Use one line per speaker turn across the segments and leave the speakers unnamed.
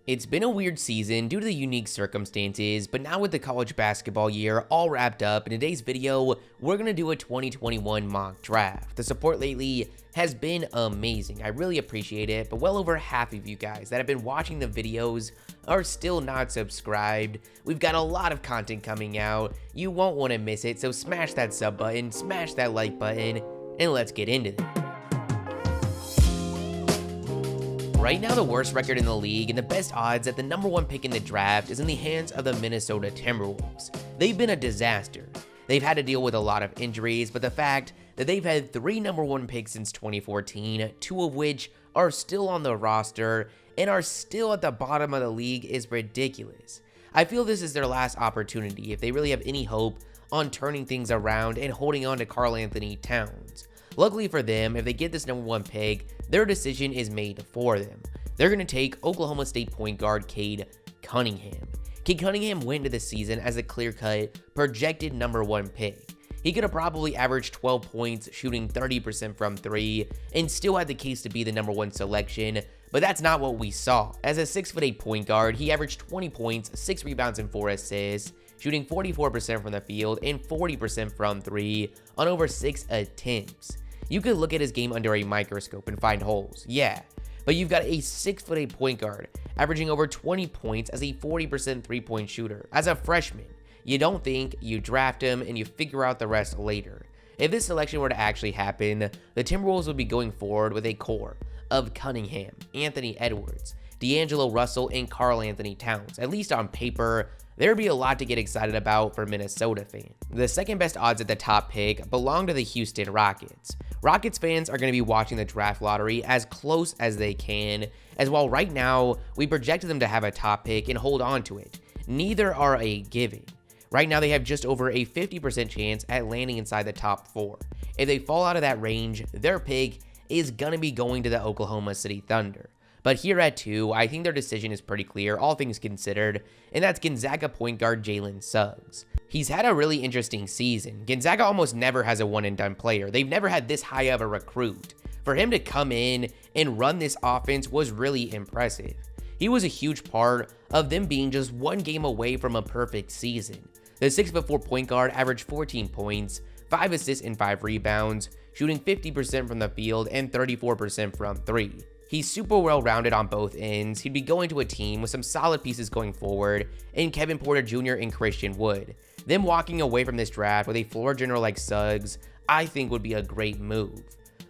It's been a weird season due to the unique circumstances, but now with the college basketball year all wrapped up, in today's video, we're going to do a 2021 mock draft. The support lately has been amazing. I really appreciate it, but well over half of you guys that have been watching the videos are still not subscribed. We've got a lot of content coming out. You won't want to miss it, so smash that sub button, smash that like button, and let's get into it. Right now, the worst record in the league and the best odds at the #1 pick in the draft is in the hands of the Minnesota Timberwolves. They've been a disaster. They've had to deal with a lot of injuries, but the fact that they've had 3 #1 picks since 2014, 2 of which are still on the roster and are still at the bottom of the league is ridiculous. I feel this is their last opportunity if they really have any hope on turning things around and holding on to Karl-Anthony Towns. Luckily for them, if they get this #1 pick, their decision is made for them. They're going to take Oklahoma State point guard Cade Cunningham. Cade Cunningham went into the season as a clear-cut, projected #1 pick. He could have probably averaged 12 points, shooting 30% from 3, and still had the case to be the #1 selection, but that's not what we saw. As a 6'8" point guard, he averaged 20 points, 6 rebounds, and 4 assists, shooting 44% from the field and 40% from 3 on over 6 attempts. You could look at his game under a microscope and find holes, yeah, but you've got a 6'8" point guard averaging over 20 points as a 40% three-point shooter. As a freshman, you don't think, you draft him, and you figure out the rest later. If this selection were to actually happen, the Timberwolves would be going forward with a core of Cunningham, Anthony Edwards, D'Angelo Russell, and Karl-Anthony Towns. At least on paper, there would be a lot to get excited about for Minnesota fans. The second best odds at the top pick belong to the Houston Rockets. Rockets fans are going to be watching the draft lottery as close as they can, as while right now we projected them to have a top pick and hold on to it, neither are a given. Right now they have just over a 50% chance at landing inside the top 4. If they fall out of that range, their pick is going to be going to the Oklahoma City Thunder. But here at 2, I think their decision is pretty clear, all things considered, and that's Gonzaga point guard Jalen Suggs. He's had a really interesting season. Gonzaga almost never has a one-and-done player. They've never had this high of a recruit. For him to come in and run this offense was really impressive. He was a huge part of them being just 1 game away from a perfect season. The 6'4" point guard averaged 14 points, 5 assists, and 5 rebounds, shooting 50% from the field and 34% from 3. He's super well-rounded on both ends. He'd be going to a team with some solid pieces going forward in Kevin Porter Jr. and Christian Wood. Them walking away from this draft with a floor general like Suggs, I think would be a great move.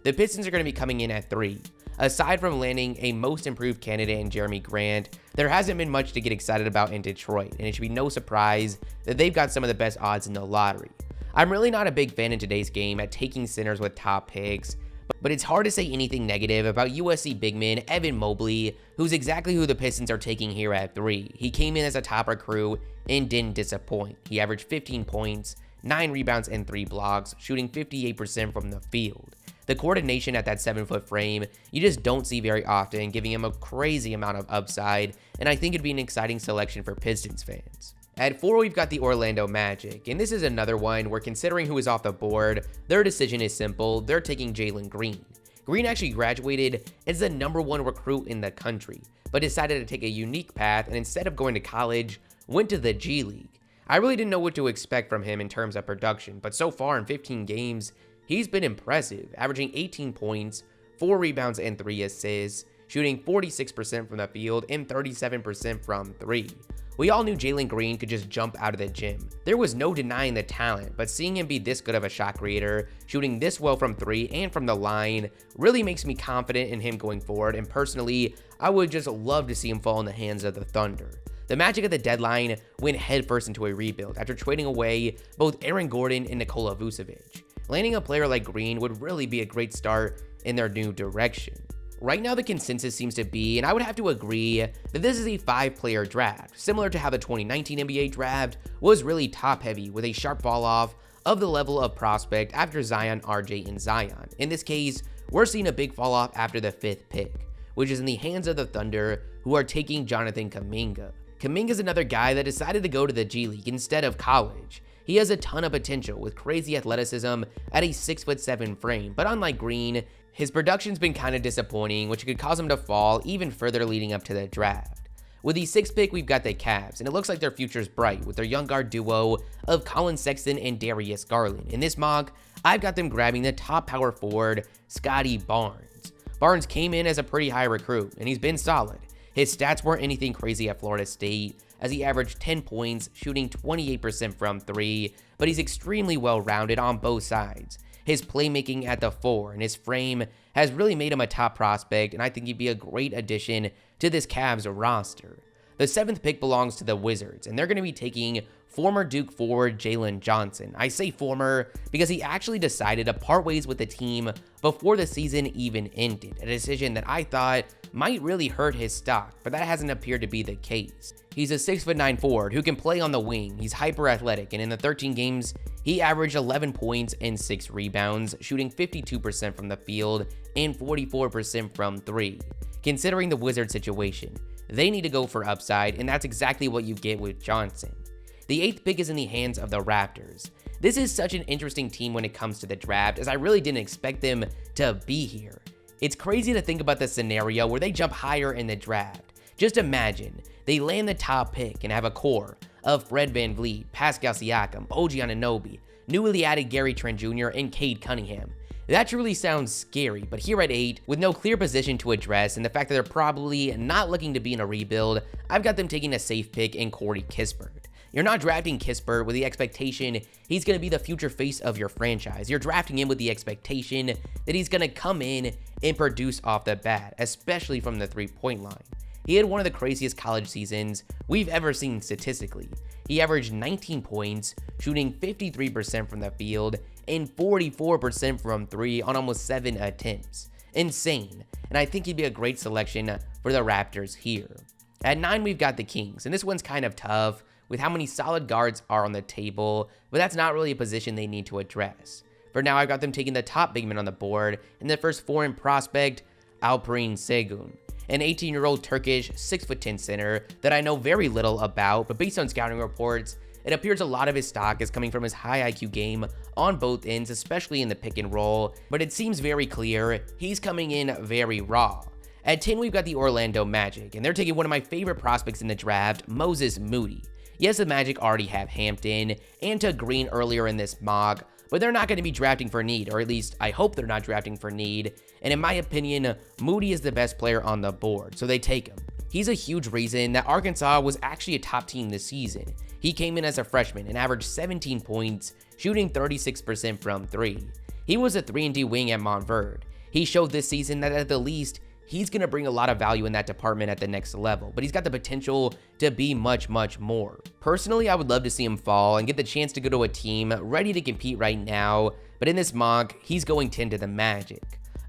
The Pistons are going to be coming in at 3. Aside from landing a most improved candidate in Jeremy Grant, there hasn't been much to get excited about in Detroit, and it should be no surprise that they've got some of the best odds in the lottery. I'm really not a big fan in today's game at taking centers with top picks, but it's hard to say anything negative about USC big man Evan Mobley, who's exactly who the Pistons are taking here at 3. He came in as a top recruit and didn't disappoint. He averaged 15 points, 9 rebounds, and 3 blocks, shooting 58% from the field. The coordination at that 7-foot frame, you just don't see very often, giving him a crazy amount of upside, and I think it'd be an exciting selection for Pistons fans. At 4, we've got the Orlando Magic, and this is another one where, considering who is off the board, their decision is simple. They're taking Jalen Green. Green actually graduated as the #1 recruit in the country, but decided to take a unique path and instead of going to college, went to the G League. I really didn't know what to expect from him in terms of production, but so far in 15 games, he's been impressive, averaging 18 points, 4 rebounds, and 3 assists, shooting 46% from the field and 37% from 3. We all knew Jalen Green could just jump out of the gym. There was no denying the talent, but seeing him be this good of a shot creator, shooting this well from 3 and from the line, really makes me confident in him going forward, and personally, I would just love to see him fall in the hands of the Thunder. The Magic at the deadline went headfirst into a rebuild after trading away both Aaron Gordon and Nikola Vucevic. Landing a player like Green would really be a great start in their new direction. Right now, the consensus seems to be, and I would have to agree, that this is a 5-player draft, similar to how the 2019 NBA draft was really top-heavy with a sharp fall-off of the level of prospect after Zion, RJ, and Zion. In this case, we're seeing a big fall-off after the 5th pick, which is in the hands of the Thunder, who are taking Jonathan Kuminga. Kuminga is another guy that decided to go to the G League instead of college. He has a ton of potential with crazy athleticism at a 6'7" frame, but unlike Green, his production's been kind of disappointing, which could cause him to fall even further leading up to the draft. With the 6th pick, we've got the Cavs, and it looks like their future's bright with their young guard duo of Colin Sexton and Darius Garland. In this mock, I've got them grabbing the top power forward, Scotty Barnes. Barnes came in as a pretty high recruit, and he's been solid. His stats weren't anything crazy at Florida State, as he averaged 10 points, shooting 28% from 3, but he's extremely well-rounded on both sides. His playmaking at the 4 and his frame has really made him a top prospect, and I think he'd be a great addition to this Cavs roster. The 7th pick belongs to the Wizards, and they're going to be taking former Duke forward Jalen Johnson. I say former because he actually decided to part ways with the team before the season even ended, a decision that I thought might really hurt his stock, but that hasn't appeared to be the case. He's a 6'9" forward who can play on the wing. He's hyper athletic, and in the 13 games, he averaged 11 points and 6 rebounds, shooting 52% from the field and 44% from 3. Considering the Wizards situation, they need to go for upside, and that's exactly what you get with Johnson. The 8th pick is in the hands of the Raptors. This is such an interesting team when it comes to the draft, as I really didn't expect them to be here. It's crazy to think about the scenario where they jump higher in the draft. Just imagine, they land the top pick and have a core of Fred VanVleet, Pascal Siakam, OG Anunoby, newly added Gary Trent Jr., and Cade Cunningham. That truly sounds scary, but here at 8, with no clear position to address and the fact that they're probably not looking to be in a rebuild, I've got them taking a safe pick in Corey Kispert. You're not drafting Kispert with the expectation he's going to be the future face of your franchise. You're drafting him with the expectation that he's going to come in and produce off the bat, especially from the three-point line. He had one of the craziest college seasons we've ever seen statistically. He averaged 19 points, shooting 53% from the field and 44% from 3 on almost 7 attempts. Insane, and I think he'd be a great selection for the Raptors here. At 9, we've got the Kings, and this one's kind of tough with how many solid guards are on the table, but that's not really a position they need to address. For now, I've got them taking the top big man on the board in the first foreign prospect, Alperen Sengun, an 18-year-old Turkish 6'10" center that I know very little about, but based on scouting reports, it appears a lot of his stock is coming from his high IQ game on both ends, especially in the pick and roll, but it seems very clear he's coming in very raw. At 10, we've got the Orlando Magic, and they're taking one of my favorite prospects in the draft, Moses Moody. Yes, the Magic already have Hampton and took Green earlier in this mock, but they're not going to be drafting for need, or at least I hope they're not drafting for need, and in my opinion, Moody is the best player on the board, so they take him. He's a huge reason that Arkansas was actually a top team this season. He came in as a freshman and averaged 17 points, shooting 36% from 3. He was a 3-and-D wing at Montverde. He showed this season that at the least, he's going to bring a lot of value in that department at the next level, but he's got the potential to be much, much more. Personally, I would love to see him fall and get the chance to go to a team ready to compete right now, but in this mock, he's going 10 to the Magic.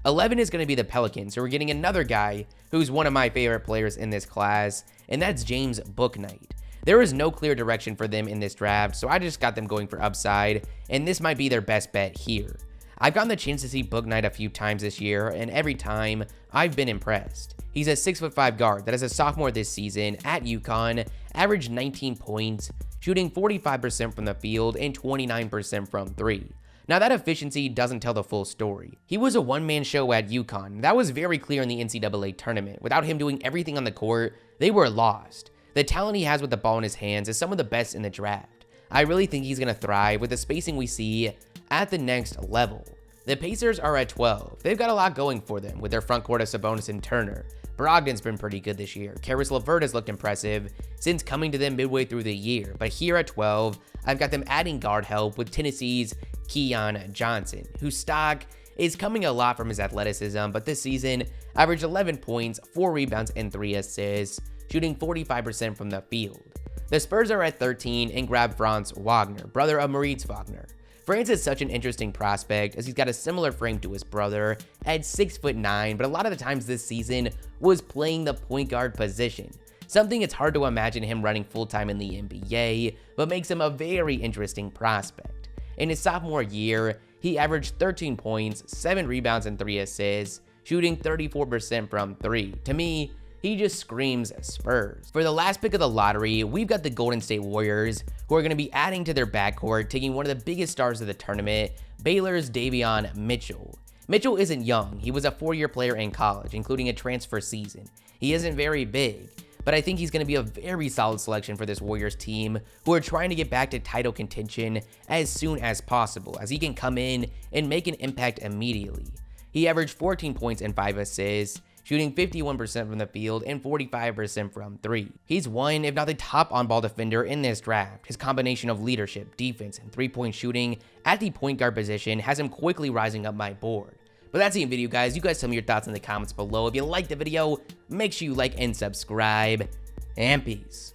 11 is going to be the Pelicans, so we're getting another guy who's one of my favorite players in this class, and that's James Bouknight. There is no clear direction for them in this draft, so I just got them going for upside, and this might be their best bet here. I've gotten the chance to see Bouknight a few times this year, and every time, I've been impressed. He's a 6'5" guard that as a sophomore this season at UConn, averaged 19 points, shooting 45% from the field and 29% from 3. Now that efficiency doesn't tell the full story. He was a one-man show at UConn. That was very clear in the NCAA tournament. Without him doing everything on the court, they were lost. The talent he has with the ball in his hands is some of the best in the draft. I really think he's going to thrive with the spacing we see at the next level. The Pacers are at 12. They've got a lot going for them with their front court of Sabonis and Turner. Brogdon's been pretty good this year. Caris LeVert has looked impressive since coming to them midway through the year. But here at 12, I've got them adding guard help with Tennessee's Keon Johnson, whose stock is coming a lot from his athleticism, but this season averaged 11 points, 4 rebounds, and 3 assists, shooting 45% from the field. The Spurs are at 13 and grab Franz Wagner, brother of Moritz Wagner. Franz is such an interesting prospect as he's got a similar frame to his brother at 6'9", but a lot of the times this season was playing the point guard position. Something it's hard to imagine him running full-time in the NBA, but makes him a very interesting prospect. In his sophomore year, he averaged 13 points, 7 rebounds, and 3 assists, shooting 34% from 3. To me, he just screams Spurs. For the last pick of the lottery, we've got the Golden State Warriors, who are going to be adding to their backcourt, taking one of the biggest stars of the tournament, Baylor's Davion Mitchell. Mitchell isn't young. He was a 4-year player in college, including a transfer season. He isn't very big, but I think he's going to be a very solid selection for this Warriors team, who are trying to get back to title contention as soon as possible, as he can come in and make an impact immediately. He averaged 14 points and 5 assists, shooting 51% from the field and 45% from 3. He's one, if not the top on-ball defender in this draft. His combination of leadership, defense, and three-point shooting at the point guard position has him quickly rising up my board. But that's the video, guys. You guys tell me your thoughts in the comments below. If you liked the video, make sure you like and subscribe, and peace.